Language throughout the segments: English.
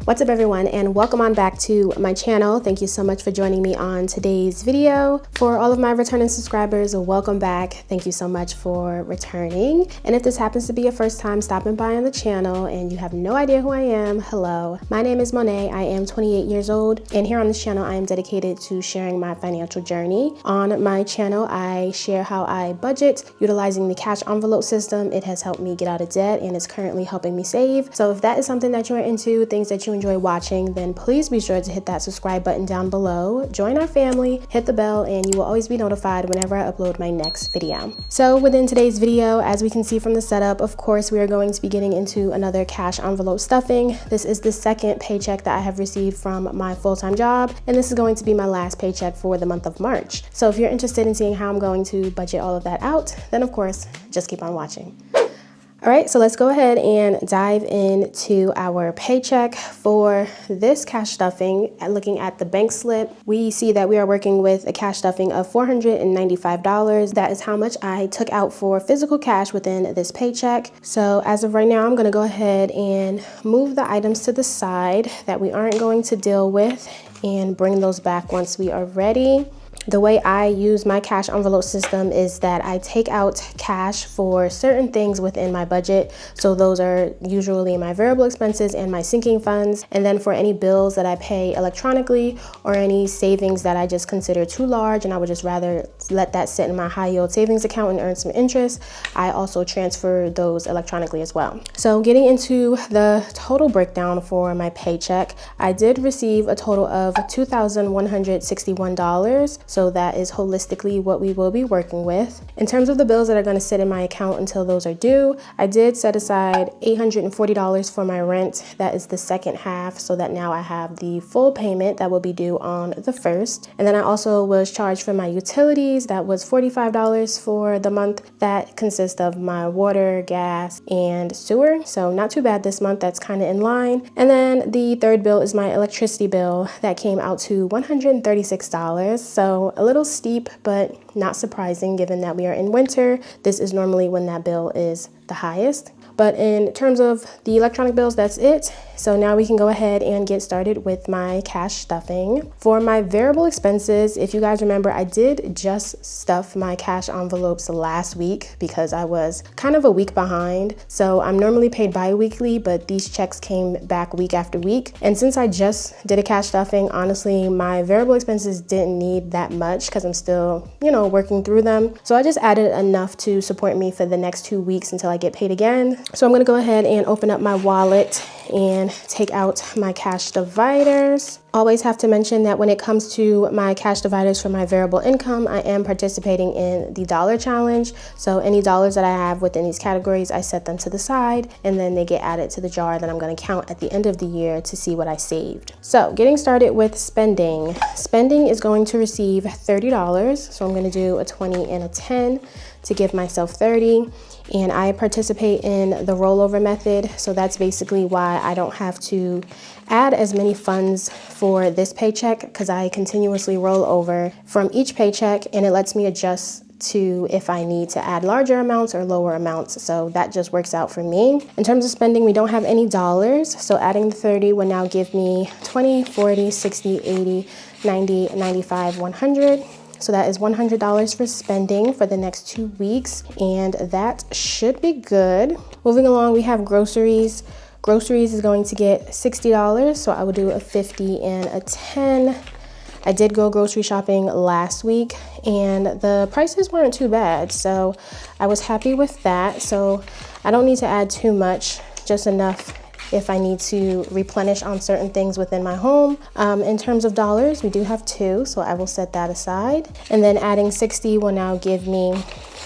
What's up everyone, and welcome on back to my channel. Thank you so much for joining me on today's video. For all of my returning subscribers, welcome back. Thank you so much for returning. And if this happens to be your first time stopping by on the channel and you have no idea who I am, hello. My name is Monet. I am 28 years old, and here on this channel I am dedicated to sharing my financial journey. On my channel I share how I budget utilizing the cash envelope system. It has helped me get out of debt and it's currently helping me save. So if that is something that you're into, things that you enjoy watching, then please be sure to hit that subscribe button down below, join our family, hit the bell, and you will always be notified whenever I upload my next video. So within today's video, as we can see from the setup, of course we are going to be getting into another cash envelope stuffing. This is the second paycheck that I have received from my full-time job, and this is going to be my last paycheck for the month of March. So if you're interested in seeing how I'm going to budget all of that out, then of course just keep on watching. All right, so let's go ahead and dive into our paycheck for this cash stuffing. Looking at the bank slip, we see that we are working with a cash stuffing of $495. That is how much I took out for physical cash within this paycheck. So as of right now, I'm gonna go ahead and move the items to the side that we aren't going to deal with and bring those back once we are ready. The way I use my cash envelope system is that I take out cash for certain things within my budget. So those are usually my variable expenses and my sinking funds. And then for any bills that I pay electronically or any savings that I just consider too large and I would just rather let that sit in my high yield savings account and earn some interest, I also transfer those electronically as well. So getting into the total breakdown for my paycheck, I did receive a total of $2,161. So that is holistically what we will be working with. In terms of the bills that are going to sit in my account until those are due, I did set aside $840 for my rent. That is the second half, so that now I have the full payment that will be due on the 1st. And then I also was charged for my utilities. That was $45 for the month. That consists of my water, gas, and sewer. So not too bad this month. That's kind of in line. And then the third bill is my electricity bill. That came out to $136. So a little steep, but not surprising given that we are in winter. This is normally when that bill is the highest. But in terms of the electronic bills, that's it. So now we can go ahead and get started with my cash stuffing. For my variable expenses, if you guys remember, I did just stuff my cash envelopes last week because I was kind of a week behind. So I'm normally paid bi-weekly, but these checks came back week after week. And since I just did a cash stuffing, honestly, my variable expenses didn't need that much because I'm still, working through them. So I just added enough to support me for the next 2 weeks until I get paid again. So I'm gonna go ahead and open up my wallet and take out my cash dividers. Always have to mention that when it comes to my cash dividers for my variable income, I am participating in the dollar challenge. So any dollars that I have within these categories, I set them to the side and then they get added to the jar that I'm going to count at the end of the year to see what I saved. So getting started with spending. Spending is going to receive $30. So I'm going to do a 20 and a 10 to give myself 30. And I participate in the rollover method. So that's basically why I don't have to add as many funds for this paycheck, because I continuously roll over from each paycheck and it lets me adjust to if I need to add larger amounts or lower amounts. So that just works out for me. In terms of spending, we don't have any dollars. So adding the 30 will now give me 20, 40, 60, 80, 90, 95, 100. So that is $100 for spending for the next 2 weeks, and that should be good. Moving along, we have groceries. Groceries is going to get $60, so I will do a 50 and a 10. I did go grocery shopping last week and the prices weren't too bad, so I was happy with that. So I don't need to add too much, just enough if I need to replenish on certain things within my home. In terms of dollars, we do have 2, so I will set that aside. And then adding 60 will now give me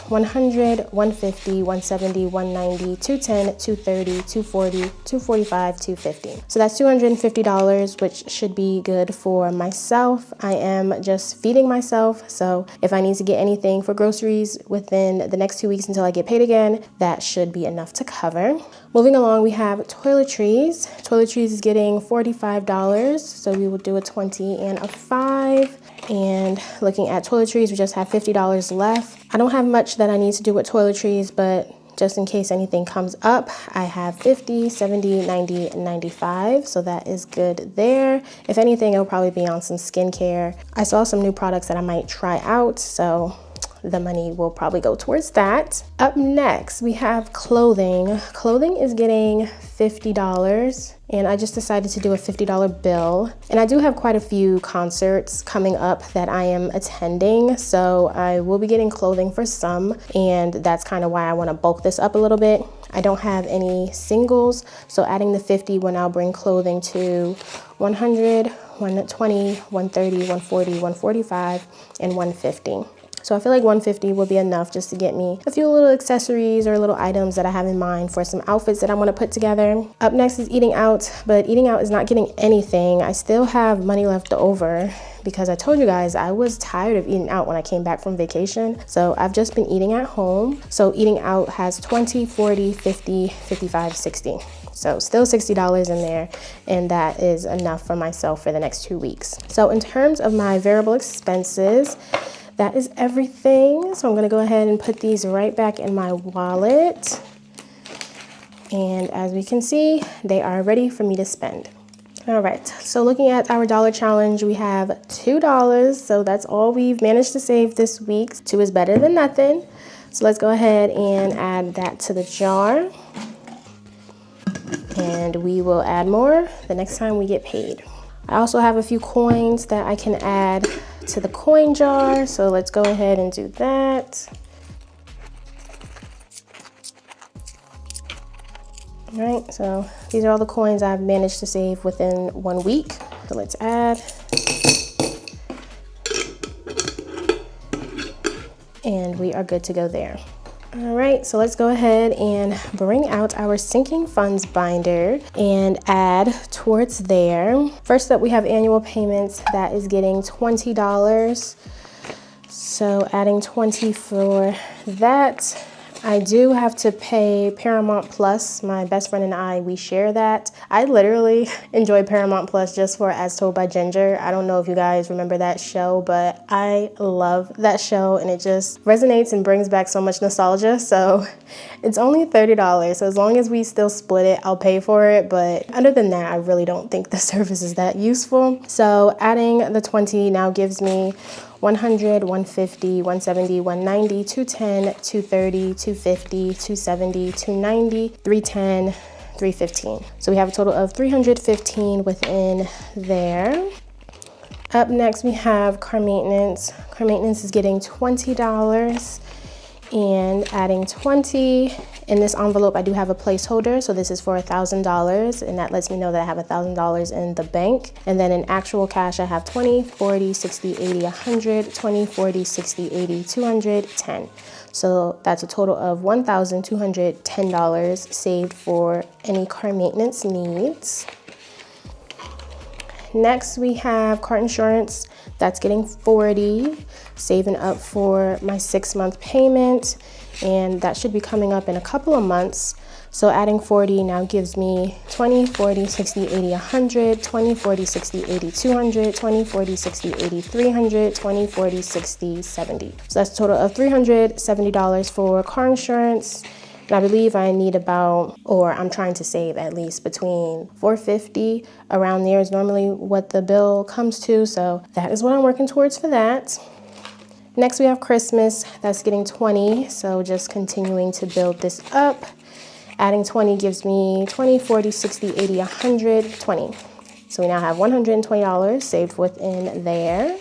100, 150, 170, 190, 210, 230, 240, 245, 250. So that's $250, which should be good for myself. I am just feeding myself. So if I need to get anything for groceries within the next 2 weeks until I get paid again, that should be enough to cover. Moving along, we have toiletries. Toiletries is getting $45. So we will do a 20 and a 5. And looking at toiletries, we just have $50 left. I don't have much that I need to do with toiletries, but just in case anything comes up, I have 50, 70, 90, and 95. So that is good there. If anything, it'll probably be on some skincare. I saw some new products that I might try out, so the money will probably go towards that. Up next, we have clothing. Clothing is getting $50, and I just decided to do a $50 bill. And I do have quite a few concerts coming up that I am attending, so I will be getting clothing for some, and that's kind of why I want to bulk this up a little bit. I don't have any singles, so adding the 50 will now bring clothing to 100, 120, 130, 140, 145, and 150. So I feel like 150 will be enough just to get me a few little accessories or little items that I have in mind for some outfits that I want to put together. Up next is eating out, but eating out is not getting anything. I still have money left over because I told you guys I was tired of eating out when I came back from vacation. So I've just been eating at home. So eating out has 20, 40, 50, 55, 60. So still $60 in there, and that is enough for myself for the next 2 weeks. So in terms of my variable expenses, that is everything. So I'm gonna go ahead and put these right back in my wallet. And as we can see, they are ready for me to spend. All right, so looking at our dollar challenge, we have $2. So that's all we've managed to save this week. 2 is better than nothing. So let's go ahead and add that to the jar. And we will add more the next time we get paid. I also have a few coins that I can add to the coin jar, so let's go ahead and do that. All right, so these are all the coins I've managed to save within 1 week. So let's add. And we are good to go there. All right, so let's go ahead and bring out our sinking funds binder and add towards there. First up, we have annual payments. That is getting $20. So adding 20 for that. I do have to pay Paramount Plus. My best friend and I, we share that. I literally enjoy Paramount Plus just for As Told by Ginger. I don't know if you guys remember that show, but I love that show and it just resonates and brings back so much nostalgia. So it's only $30. So as long as we still split it, I'll pay for it. But other than that, I really don't think the service is that useful. So adding the 20 now gives me 100, 150, 170, 190, 210, 230, 250, 270, 290, 310, 315. So we have a total of 315 within there. Up next, we have car maintenance. Car maintenance is getting $20 and adding 20. In this envelope, I do have a placeholder. So this is for $1,000 and that lets me know that I have $1,000 in the bank. And then in actual cash, I have 20, 40, 60, 80, 100, 20, 40, 60, 80, 200, 10. So that's a total of $1,210 saved for any car maintenance needs. Next, we have car insurance. That's getting $40, saving up for my 6-month payment. And that should be coming up in a couple of months. So adding 40 now gives me 20, 40, 60, 80, 100, 20, 40, 60, 80, 200, 20, 40, 60, 80, 300, 20, 40, 60, 70. So that's a total of $370 for car insurance. And I believe I need about, or I'm trying to save at least between $450, around there is normally what the bill comes to. So that is what I'm working towards for that. Next, we have Christmas. That's getting 20. So just continuing to build this up. Adding 20 gives me 20, 40, 60, 80, 100, 20. So we now have $120 saved within there.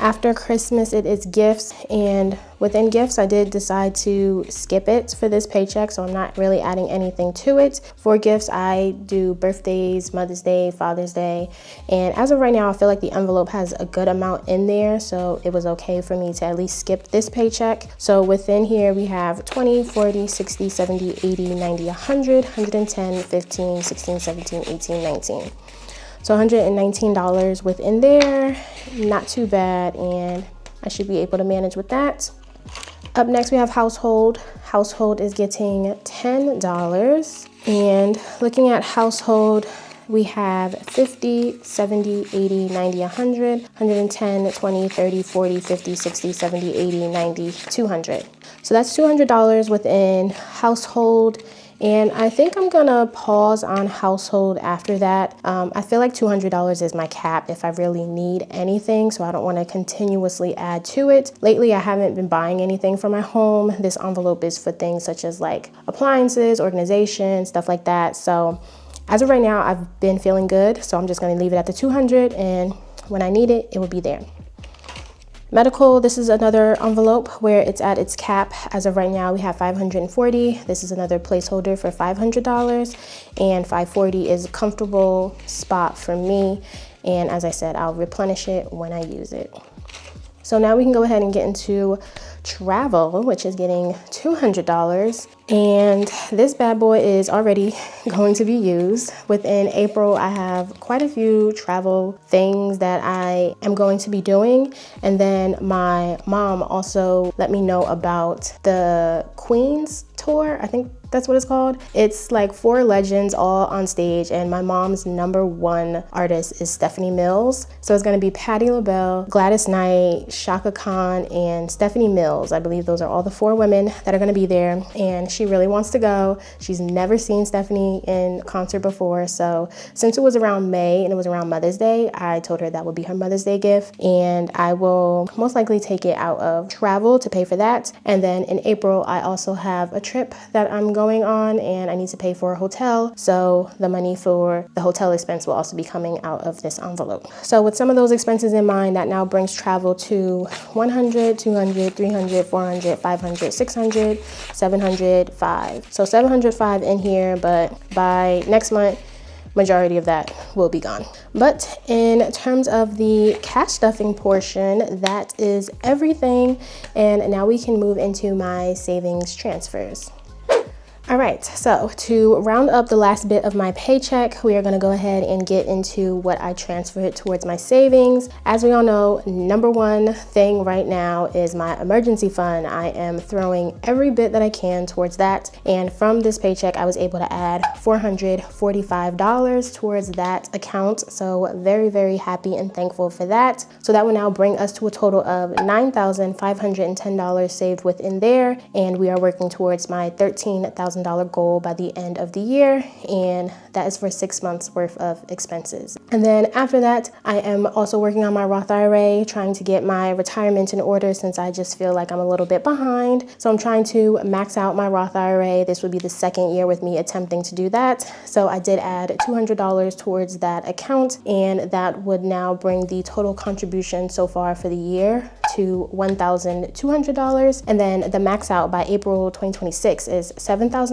After Christmas, it is gifts, and within gifts, I did decide to skip it for this paycheck, so I'm not really adding anything to it. For gifts, I do birthdays, Mother's Day, Father's Day, and as of right now, I feel like the envelope has a good amount in there, so it was okay for me to at least skip this paycheck. So within here, we have 20, 40, 60, 70, 80, 90, 100, 110, 15, 16, 17, 18, 19. So $119 within there, not too bad, and I should be able to manage with that. Up next, we have household. Household is getting $10, and looking at household, we have 50, 70, 80, 90, 100, 110, 20, 30, 40, 50, 60, 70, 80, 90, 200. So that's $200 within household. And I think I'm gonna pause on household after that. I feel like $200 is my cap if I really need anything, so I don't wanna continuously add to it. Lately, I haven't been buying anything for my home. This envelope is for things such as like appliances, organization, stuff like that. So as of right now, I've been feeling good, so I'm just gonna leave it at the 200, and when I need it, it will be there. Medical, this is another envelope where it's at its cap. As of right now, we have $540. This is another placeholder for $500, and $540 is a comfortable spot for me. And as I said, I'll replenish it when I use it. So now we can go ahead and get into travel, which is getting $200. And this bad boy is already going to be used. Within April, I have quite a few travel things that I am going to be doing. And then my mom also let me know about the Queens tour. I think that's what it's called. It's like 4 legends all on stage, and my mom's #1 artist is Stephanie Mills. So it's gonna be Patti LaBelle, Gladys Knight, Shaka Khan, and Stephanie Mills. I believe those are all the 4 women that are gonna be there, and she really wants to go. She's never seen Stephanie in concert before, so since it was around May and it was around Mother's Day, I told her that would be her Mother's Day gift, and I will most likely take it out of travel to pay for that. And then in April, I also have a trip that I'm going on, and I need to pay for a hotel, so the money for the hotel expense will also be coming out of this envelope. So with some of those expenses in mind, that now brings travel to $100, $200, $300, $400, $500, $600, $705. So $705 in here, but by next month, majority of that will be gone. But in terms of the cash stuffing portion, that is everything. And now we can move into my savings transfers. All right, so to round up the last bit of my paycheck, we are gonna go ahead and get into what I transferred towards my savings. As we all know, #1 thing right now is my emergency fund. I am throwing every bit that I can towards that. And from this paycheck, I was able to add $445 towards that account. So very, very happy and thankful for that. So that will now bring us to a total of $9,510 saved within there. And we are working towards my $13,000 goal by the end of the year, and that is for 6 months worth of expenses. And then after that, I am also working on my Roth IRA, trying to get my retirement in order since I just feel like I'm a little bit behind. So I'm trying to max out my Roth IRA. This would be the 2nd year with me attempting to do that. So I did add $200 towards that account, and that would now bring the total contribution so far for the year to $1,200. And then the max out by April 2026 is $7,000.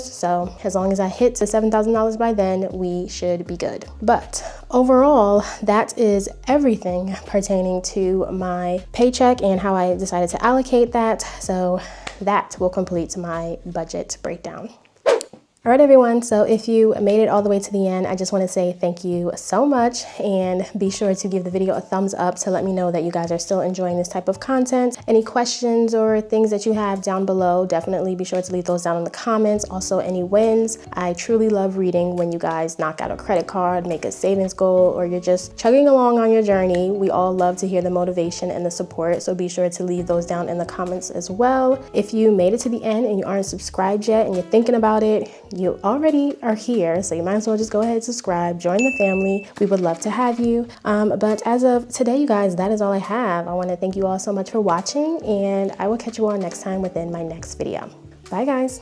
So as long as I hit the $7,000 by then, we should be good. But overall, that is everything pertaining to my paycheck and how I decided to allocate that. So that will complete my budget breakdown. All right, everyone, so if you made it all the way to the end, I just want to say thank you so much, and be sure to give the video a thumbs up to let me know that you guys are still enjoying this type of content. Any questions or things that you have down below, definitely be sure to leave those down in the comments. Also, any wins. I truly love reading when you guys knock out a credit card, make a savings goal, or you're just chugging along on your journey. We all love to hear the motivation and the support, so be sure to leave those down in the comments as well. If you made it to the end and you aren't subscribed yet and you're thinking about it, you already are here, so you might as well just go ahead and subscribe, join the family. We would love to have you. But as of today, you guys, that is all I have. I want to thank you all so much for watching, and I will catch you all next time within my next video. Bye, guys.